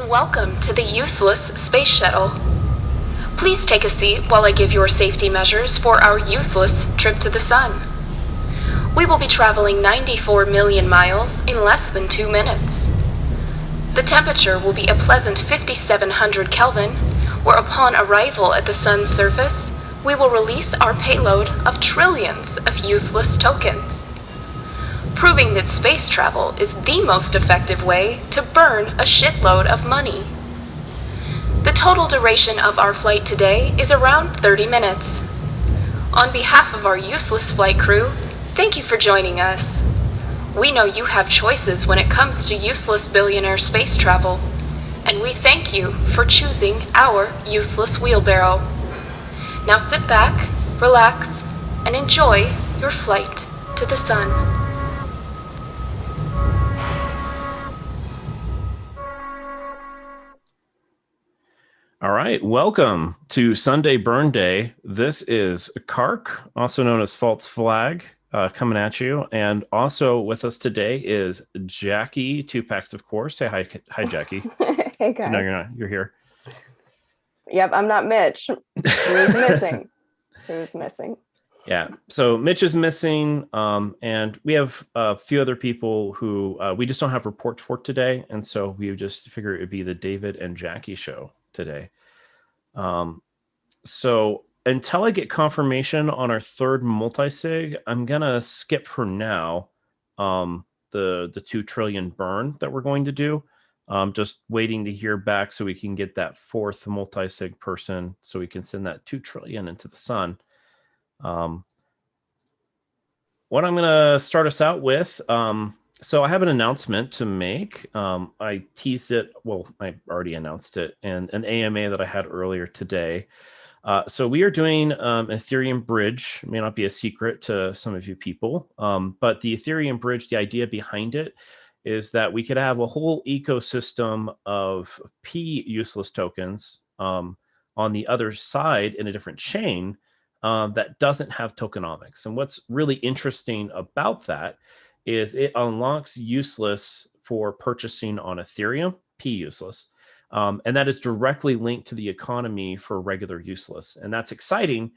and welcome to the useless space shuttle. Please take a seat while I give your safety measures for our useless trip to the sun. We will be traveling 94 million miles in less than 2 minutes. The temperature will be a pleasant 5700 Kelvin, where upon arrival at the sun's surface, we will release our payload of trillions of useless tokens, proving that space travel is the most effective way to burn a shitload of money. The total duration of our flight today is around 30 minutes. On behalf of our useless flight crew, thank you for joining us. We know you have choices when it comes to useless billionaire space travel, and we thank you for choosing our useless wheelbarrow. Now sit back, relax, and enjoy your flight to the sun. All right, welcome to Sunday Burn Day. This is Kark, also known as False Flag, coming at you. And also with us today is Jackie, Two Packs, of course. Say hi, Jackie. Hey guys. So no, you're here. Yep, I'm not Mitch. Who's missing? Who's missing? Yeah, so Mitch is missing, and we have a few other people who we just don't have reports for today, and so we just figured it would be the David and Jackie show today. So until I get confirmation on our third multi-sig, I'm gonna skip for now the 2 trillion burn that we're going to do. Just waiting to hear back so we can get that fourth multi-sig person so we can send that 2 trillion into the sun. What I'm gonna start us out with, so I have an announcement to make. I teased it. Well, I already announced it in an AMA that I had earlier today. So we are doing an Ethereum bridge. It may not be a secret to some of you people, but the Ethereum bridge, the idea behind it is that we could have a whole ecosystem of P useless tokens on the other side in a different chain that doesn't have tokenomics. And what's really interesting about that is it unlocks useless for purchasing on Ethereum, P useless. And that is directly linked to the economy for regular useless. And that's exciting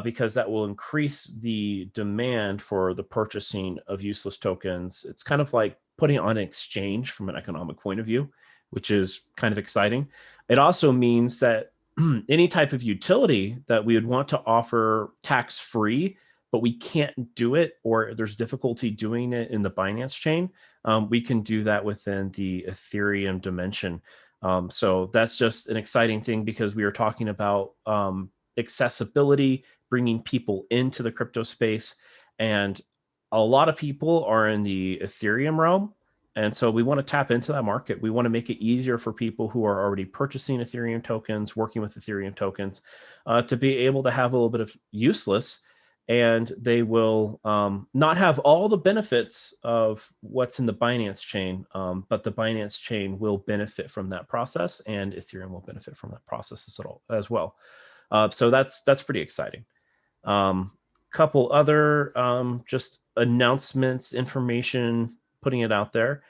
because that will increase the demand for the purchasing of useless tokens. It's kind of like putting it on an exchange from an economic point of view, which is kind of exciting. It also means that any type of utility that we would want to offer tax-free, but we can't do it, or there's difficulty doing it in the Binance chain, we can do that within the Ethereum dimension. So that's just an exciting thing because we are talking about accessibility, bringing people into the crypto space. And a lot of people are in the Ethereum realm. And so we want to tap into that market. We want to make it easier for people who are already purchasing Ethereum tokens, working with Ethereum tokens, to be able to have a little bit of useless, and they will not have all the benefits of what's in the Binance chain, but the Binance chain will benefit from that process, and Ethereum will benefit from that process as well. So that's pretty exciting. Couple other just announcements, information, putting it out there.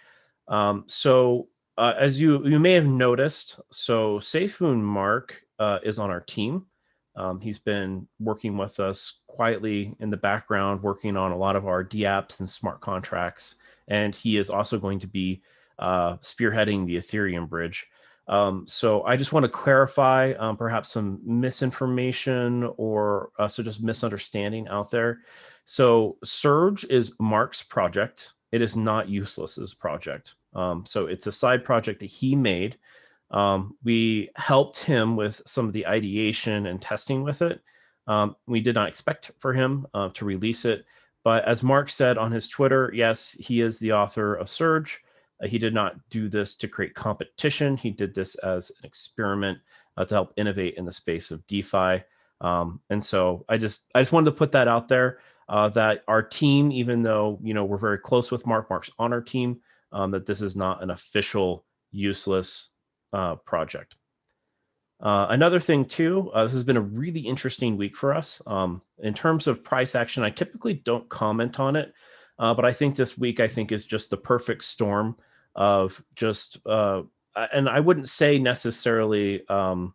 So as you may have noticed, so SafeMoon Mark is on our team. He's been working with us quietly in the background, working on a lot of our DApps and smart contracts. And he is also going to be spearheading the Ethereum bridge. So I just want to clarify perhaps some misinformation or so just misunderstanding out there. So Surge is Mark's project. It is not Useless's project. So it's a side project that he made. We helped him with some of the ideation and testing with it. We did not expect for him to release it. But as Mark said on his Twitter, yes, he is the author of Surge. He did not do this to create competition. He did this as an experiment to help innovate in the space of DeFi. And so I just wanted to put that out there, that our team, even though we're very close with Mark's on our team, that this is not an official useless project. Another thing too, this has been a really interesting week for us. In terms of price action, I typically don't comment on it, but I think this week is just the perfect storm of just and I wouldn't say necessarily, one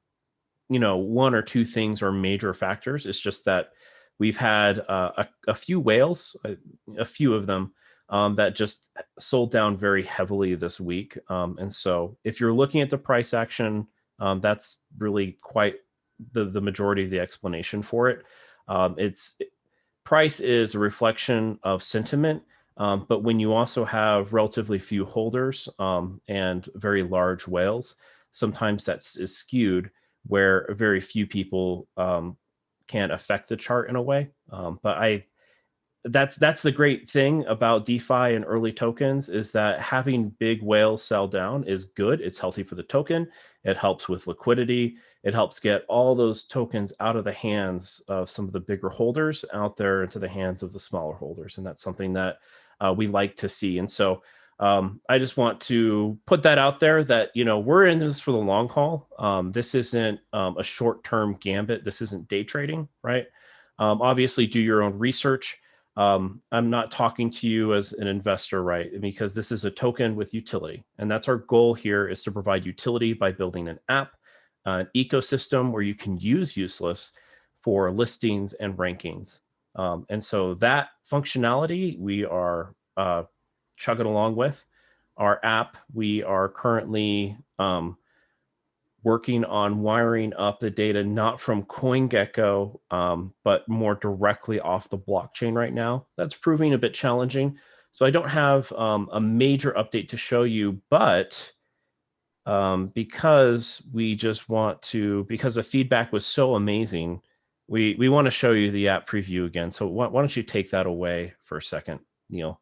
or two things are major factors. It's just that we've had a few whales, a few of them, that just sold down very heavily this week. And so if you're looking at the price action, that's really quite the majority of the explanation for it. It's price is a reflection of sentiment. But when you also have relatively few holders and very large whales, sometimes is skewed where very few people can affect the chart in a way. But that's the great thing about DeFi and early tokens, is that having big whales sell down is good. It's healthy for the token. It helps with liquidity. It helps get all those tokens out of the hands of some of the bigger holders out there into the hands of the smaller holders. And that's something that we like to see. And so I just want to put that out there that, we're in this for the long haul. This isn't a short-term gambit. This isn't day trading, right? Obviously, do your own research. I'm not talking to you as an investor, right? Because this is a token with utility. And that's our goal here, is to provide utility by building an app, an ecosystem where you can use Useless for listings and rankings. And so that functionality we are chugging along with. Our app, we are currently working on wiring up the data, not from CoinGecko, but more directly off the blockchain right now. That's proving a bit challenging. So I don't have a major update to show you, but because because the feedback was so amazing, we want to show you the app preview again. So why don't you take that away for a second, Neil?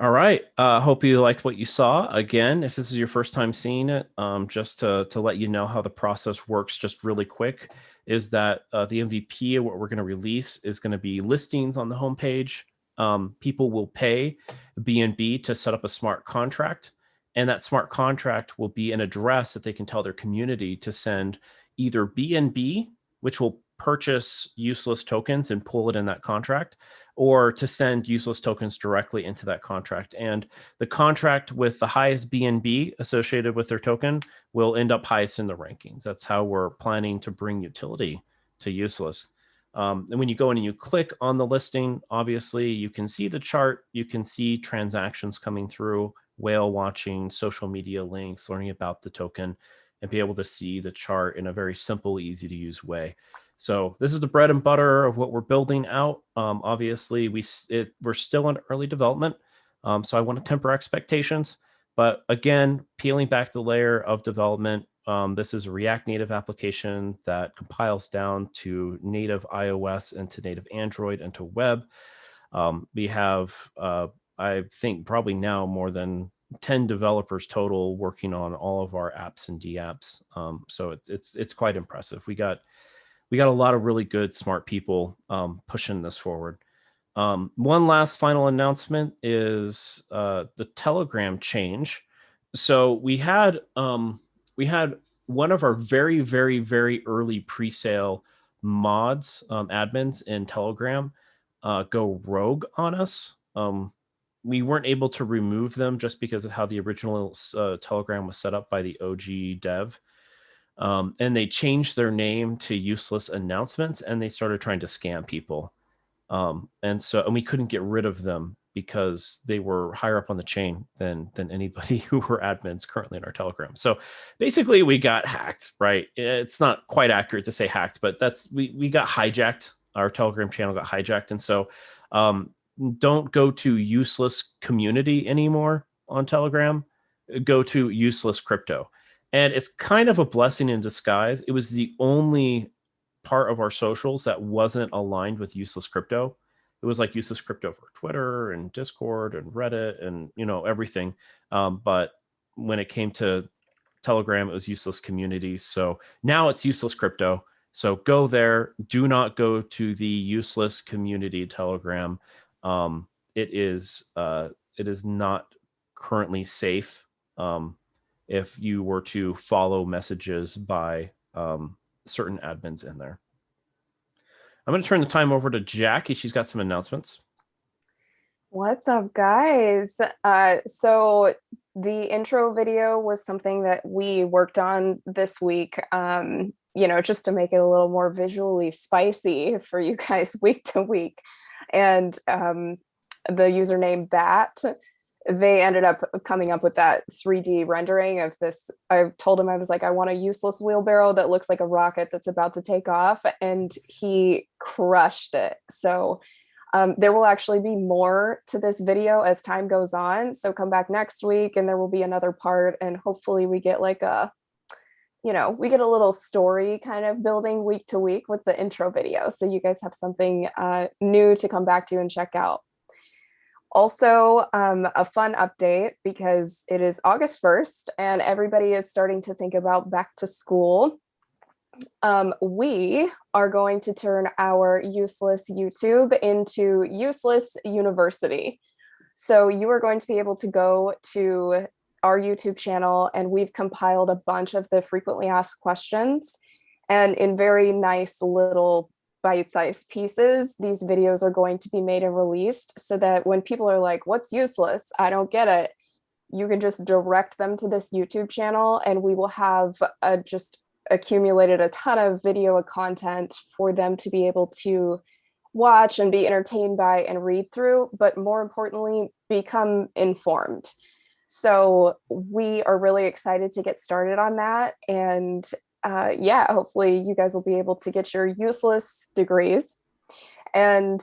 All right. Hope you liked what you saw. Again, if this is your first time seeing it, just to let you know how the process works, just really quick, is that the MVP of what we're going to release is going to be listings on the homepage. People will pay BNB to set up a smart contract, and that smart contract will be an address that they can tell their community to send either BNB, which will purchase Useless tokens and pull it in that contract, or to send Useless tokens directly into that contract. And the contract with the highest BNB associated with their token will end up highest in the rankings. That's how we're planning to bring utility to Useless. And when you go in and you click on the listing, obviously you can see the chart, you can see transactions coming through, whale watching, social media links, learning about the token, and be able to see the chart in a very simple, easy to use way. So this is the bread and butter of what we're building out. Obviously, we're still in early development, so I want to temper expectations. But again, peeling back the layer of development, this is a React Native application that compiles down to native iOS and to native Android and to web. We have, I think, probably now more than 10 developers total working on all of our apps and dApps. So it's quite impressive. We got a lot of really good, smart people pushing this forward. One last final announcement is the Telegram change. So we had one of our very, very, very early pre-sale mods, admins in Telegram, go rogue on us. we weren't able to remove them just because of how the original Telegram was set up by the OG dev. And they changed their name to Useless Announcements, and they started trying to scam people. And we couldn't get rid of them because they were higher up on the chain than anybody who were admins currently in our Telegram. So basically we got hacked, right? It's not quite accurate to say hacked, but we got hijacked. Our Telegram channel got hijacked. And so don't go to Useless Community anymore on Telegram. Go to Useless Crypto. And it's kind of a blessing in disguise. It was the only part of our socials that wasn't aligned with Useless Crypto. It was like Useless Crypto for Twitter and Discord and Reddit and everything. But when it came to Telegram, it was Useless Community. So now it's Useless Crypto. So go there. Do not go to the Useless Community Telegram. It is not currently safe if you were to follow messages by certain admins in there. I'm going to turn the time over to Jackie. She's got some announcements. What's up, guys? So the intro video was something that we worked on this week, just to make it a little more visually spicy for you guys week to week. And the username Bat, they ended up coming up with that 3D rendering of this. I told him, I was like, I want a useless wheelbarrow that looks like a rocket that's about to take off. And he crushed it. So there will actually be more to this video as time goes on. So come back next week and there will be another part. And hopefully we get like we get a little story kind of building week to week with the intro video. So you guys have something new to come back to and check out. Also, a fun update because it is August 1st and everybody is starting to think about back to school. We are going to turn our useless YouTube into Useless University. So you are going to be able to go to our YouTube channel and we've compiled a bunch of the frequently asked questions, and in very nice little bite-sized pieces, these videos are going to be made and released so that when people are like, what's useless? I don't get it. You can just direct them to this YouTube channel and we will have just accumulated a ton of video content for them to be able to watch and be entertained by and read through, but more importantly, become informed. So we are really excited to get started on that. And hopefully you guys will be able to get your useless degrees. And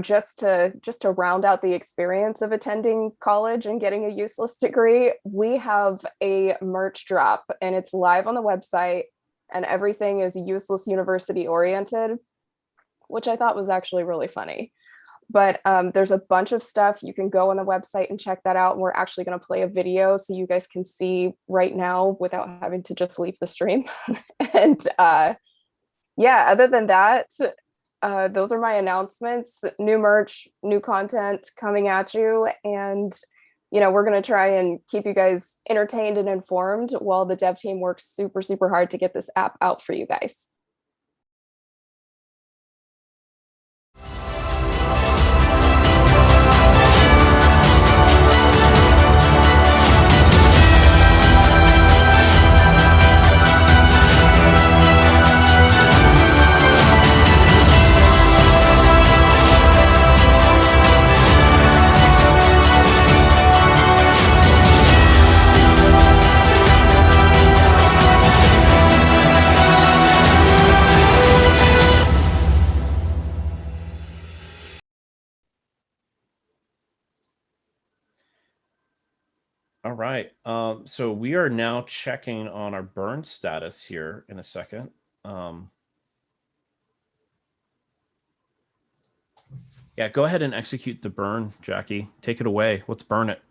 just to round out the experience of attending college and getting a useless degree, we have a merch drop and it's live on the website and everything is Useless University oriented, which I thought was actually really funny. But there's a bunch of stuff. You can go on the website and check that out. And we're actually going to play a video so you guys can see right now without having to just leave the stream. And other than that, those are my announcements. New merch, new content coming at you. And, we're going to try and keep you guys entertained and informed while the dev team works super, super hard to get this app out for you guys. All right. So we are now checking on our burn status here in a second. Yeah, go ahead and execute the burn, Jackie. Take it away. Let's burn it.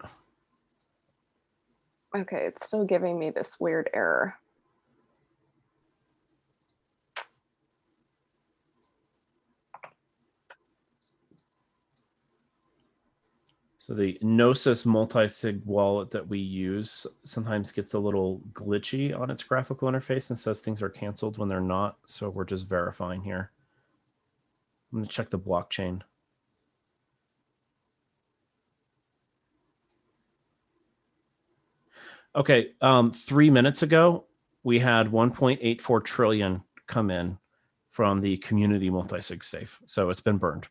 Okay, it's still giving me this weird error. So the Gnosis multi-sig wallet that we use sometimes gets a little glitchy on its graphical interface and says things are canceled when they're not. So we're just verifying here. I'm going to check the blockchain. Okay. 3 minutes ago, we had 1.84 trillion come in from the community multi-sig safe. So it's been burned.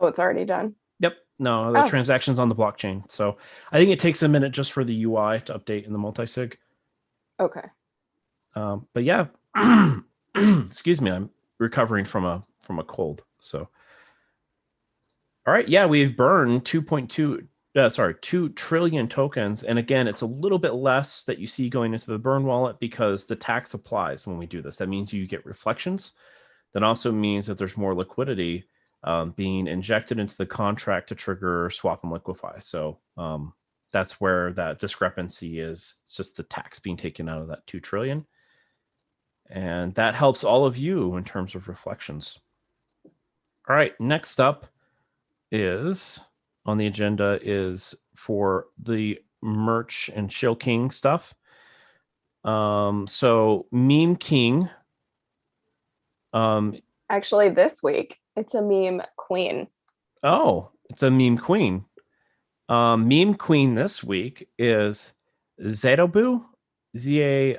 Oh, it's already done. Yep. No, the Oh. transaction's on the blockchain. So I think it takes a minute just for the UI to update in the multi-sig. Okay. But yeah, excuse me, I'm recovering from a cold. So, all right, yeah, we've burned 2 trillion tokens, and again, it's a little bit less that you see going into the burn wallet because the tax applies when we do this. That means you get reflections. That also means that there's more liquidity being injected into the contract to trigger swap and liquefy. So that's where that discrepancy is. It's just the tax being taken out of that 2 trillion. And that helps all of you in terms of reflections. All right, next up is on the agenda is for the merch and Shill King stuff. So Meme King. Actually, this week it's a meme queen. Oh, it's a meme queen. Meme queen this week is Zaitobu. Zaitobu.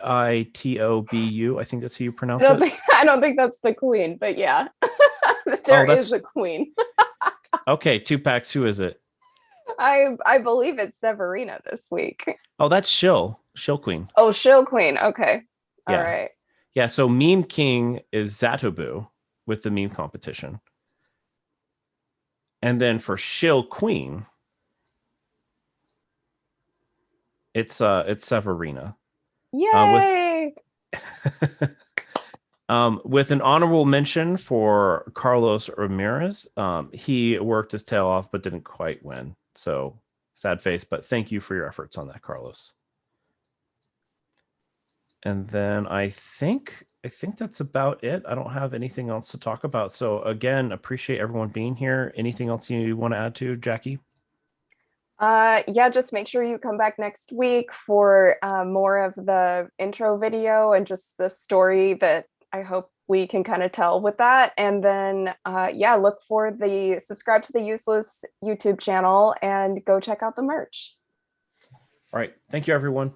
I think that's how you pronounce it. I don't think that's the queen, but yeah. There is a queen. Okay, Tupac, who is it? I believe it's Severina this week. Oh, that's Shill Queen. Oh, Shill Queen. Okay. Yeah. All right. Yeah, so Meme King is Zatobu with the meme competition. And then for Shill Queen, it's Severina. Yay! With an honorable mention for Carlos Ramirez. He worked his tail off but didn't quite win. So sad face, but thank you for your efforts on that, Carlos. And then I think that's about it. I don't have anything else to talk about. So again, appreciate everyone being here. Anything else you want to add to, Jackie? Yeah, just make sure you come back next week for more of the intro video and just the story that I hope we can kind of tell with that. And then, yeah, look for subscribe to the Useless YouTube channel and go check out the merch. All right. Thank you, everyone.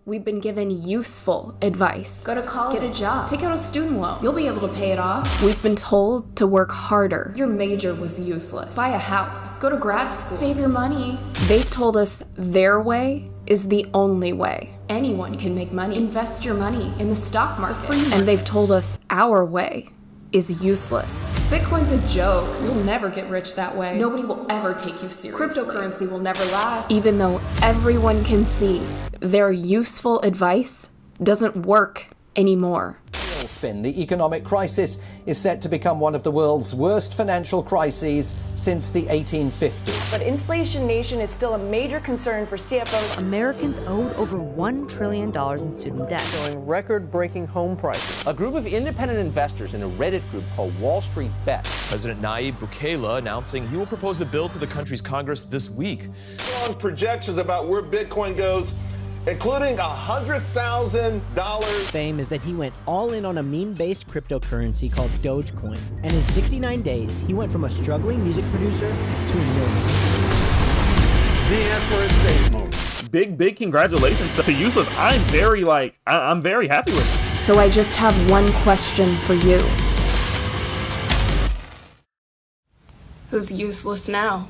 We've been given useful advice. Go to college, get a job, take out a student loan. You'll be able to pay it off. We've been told to work harder. Your major was useless. Buy a house, go to grad school, save your money. They've told us their way is the only way. Anyone can make money. Invest your money in the stock market. And they've told us our way is useless. Bitcoin's a joke. You'll never get rich that way. Nobody will ever take you seriously. Cryptocurrency will never last. Even though everyone can see their useful advice doesn't work anymore. Spin. The economic crisis is set to become one of the world's worst financial crises since the 1850s. But Inflation Nation is still a major concern for CFOs. Americans owed over $1 trillion in student debt. Showing record-breaking home prices. A group of independent investors in a Reddit group called Wall Street Bets. President Nayib Bukele announcing he will propose a bill to the country's Congress this week. Strong projections about where Bitcoin goes, including $100,000. Fame is that he went all in on a meme-based cryptocurrency called Dogecoin. And in 69 days, he went from a struggling music producer to a millionaire. The answer is safe mode. Big congratulations to Useless. I'm very happy with it. So I just have one question for you. Who's useless now?